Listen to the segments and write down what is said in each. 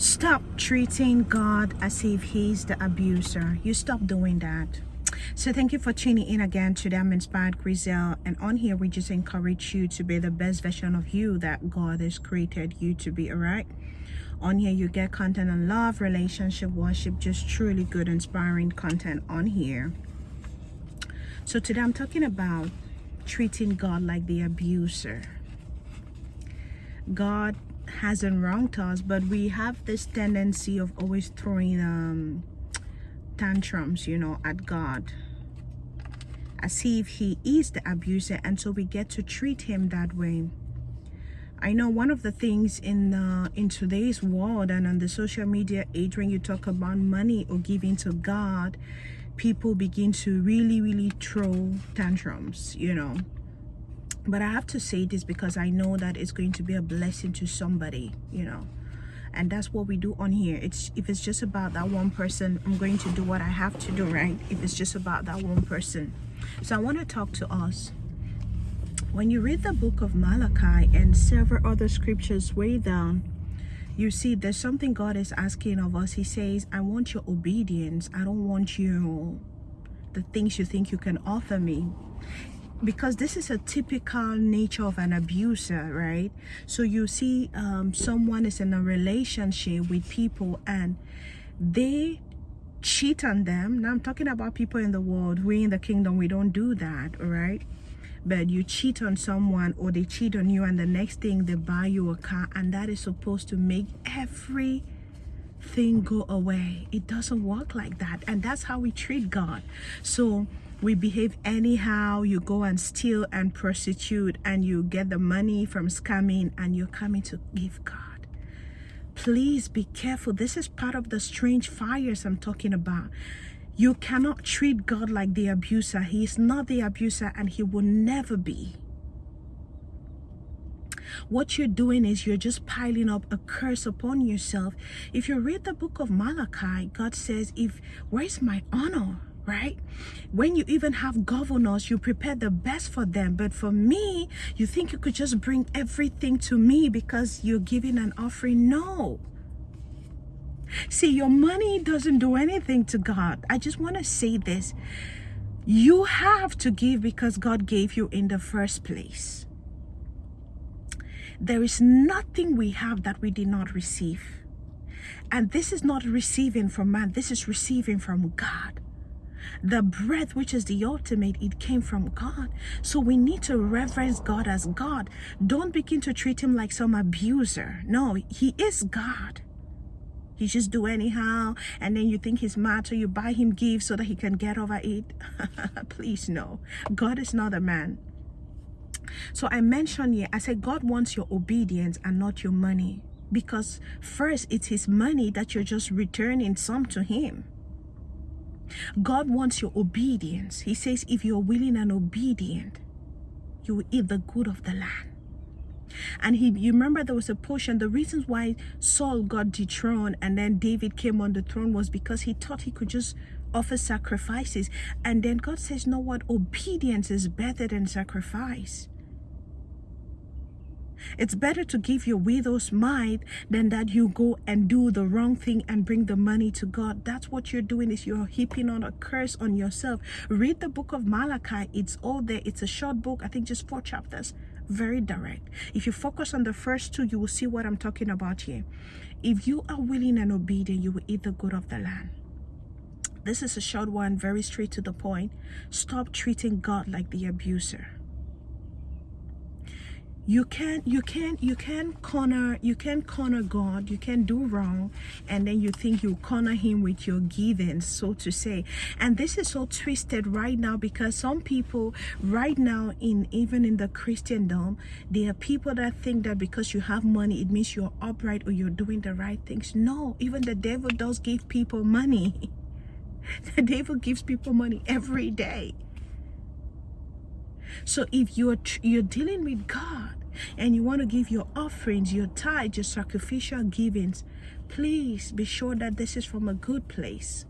Stop treating God as if he's the abuser. You stop doing that. So thank you for tuning in again to I'm Inspired Grizel, and on here we just encourage you to be the best version of you that God has created you to be. All right, on here you get content on love, relationship, worship, just truly good inspiring content on here. So today I'm talking about treating God like the abuser. God hasn't wronged us, but we have this tendency of always throwing tantrums, at God, as if he is the abuser, and so we get to treat him that way. I know one of the things in today's world and on the social media age, when you talk about money or giving to God, people begin to really throw tantrums, But I have to say this because I know that it's going to be a blessing to somebody, And that's what we do on here. If it's just about that one person, I'm going to do what I have to do, right? If it's just about that one person. So I want to talk to us. When you read the book of Malachi and several other scriptures way down, you see there's something God is asking of us. He says, I want your obedience. I don't want the things you think you can offer me. Because this is a typical nature of an abuser, right? So you see someone is in a relationship with people and they cheat on them. Now I'm talking about people in the world. We in the kingdom, we don't do that, all right? But you cheat on someone or they cheat on you, and the next thing they buy you a car, and that is supposed to make everything go away. It doesn't work like that, and that's how we treat God. So we behave anyhow. You go and steal and prostitute, and you get the money from scamming, and you're coming to give God. Please be careful. This is part of the strange fires I'm talking about. You cannot treat God like the abuser. He is not the abuser, and he will never be. What you're doing is you're just piling up a curse upon yourself. If you read the book of Malachi, God says, where's my honor? Right? When you even have governors, you prepare the best for them. But for me, you think you could just bring everything to me because you're giving an offering? No. See, your money doesn't do anything to God. I just want to say this. You have to give because God gave you in the first place. There is nothing we have that we did not receive. And this is not receiving from man. This is receiving from God. The breath, which is the ultimate, it came from God. So we need to reverence God as God. Don't begin to treat him like some abuser. No, he is God. He just do anyhow, and then you think he's mad, so you buy him gifts so that he can get over it. Please, no. God is not a man. So I mentioned here, I said God wants your obedience and not your money. Because first, it's his money that you're just returning some to him. God wants your obedience. He says if you're willing and obedient, you will eat the good of the land. And you remember there was a portion, the reasons why Saul got dethroned and then David came on the throne was because he thought he could just offer sacrifices. And then God says, know what? Obedience is better than sacrifice. It's better to give your widow's mite than that you go and do the wrong thing and bring the money to God. That's what you're doing, is you're heaping on a curse on yourself. Read the book of Malachi. It's all there. It's a short book. I think just 4 chapters. Very direct. If you focus on the first 2, you will see what I'm talking about here. If you are willing and obedient, you will eat the good of the land. This is a short one, very straight to the point. Stop treating God like the abuser. You can't corner God. You can't do wrong, and then you think you corner him with your giving, so to say. And this is so twisted right now, because some people right now, even in the Christendom, there are people that think that because you have money, it means you're upright or you're doing the right things. No, even the devil does give people money. The devil gives people money every day. So if you're dealing with God and you want to give your offerings, your tithes, your sacrificial givings, please be sure that this is from a good place.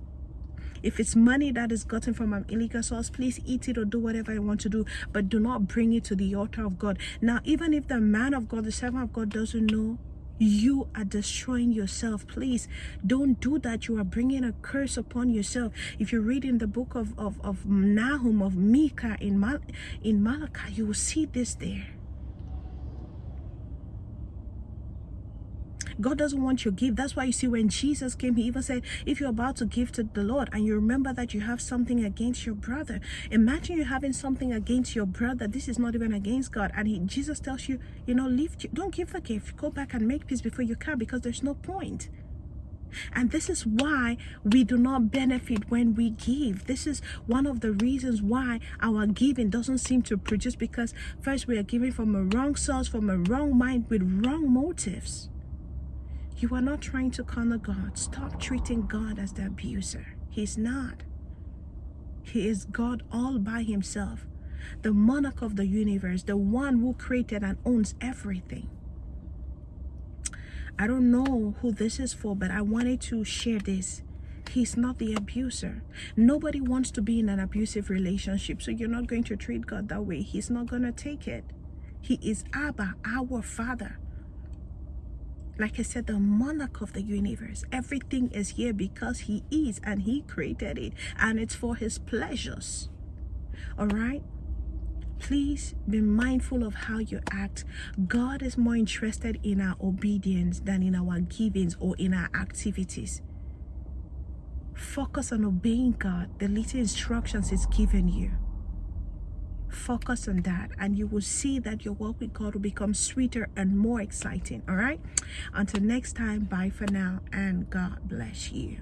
If it's money that is gotten from an illegal source, please eat it or do whatever you want to do, but do not bring it to the altar of God. Now, even if the man of God, the servant of God, doesn't know, You are destroying yourself. Please don't do that. You are bringing a curse upon yourself. If you read in the book of Nahum, of Micah, in Malachi, you will see this there. God doesn't want your gift. That's why you see when Jesus came, he even said, if you're about to give to the Lord and you remember that you have something against your brother, imagine you having something against your brother. This is not even against God. And Jesus tells you, don't give the gift. Go back and make peace before you can, because there's no point. And this is why we do not benefit when we give. This is one of the reasons why our giving doesn't seem to produce, because first we are giving from a wrong source, from a wrong mind, with wrong motives. You are not trying to corner God. Stop treating God as the abuser. He's not. He is God all by himself, the monarch of the universe, the one who created and owns everything. I don't know who this is for, but I wanted to share this. He's not the abuser. Nobody wants to be in an abusive relationship, so you're not going to treat God that way. He's not going to take it. He is Abba, our Father. Like I said, the monarch of the universe. Everything is here because he is, and he created it, and it's for his pleasures. All right? Please be mindful of how you act. God is more interested in our obedience than in our givings or in our activities. Focus on obeying God, the little instructions He's given you. Focus on that, and you will see that your walk with God will become sweeter and more exciting. All right? Until next time, bye for now, and God bless you.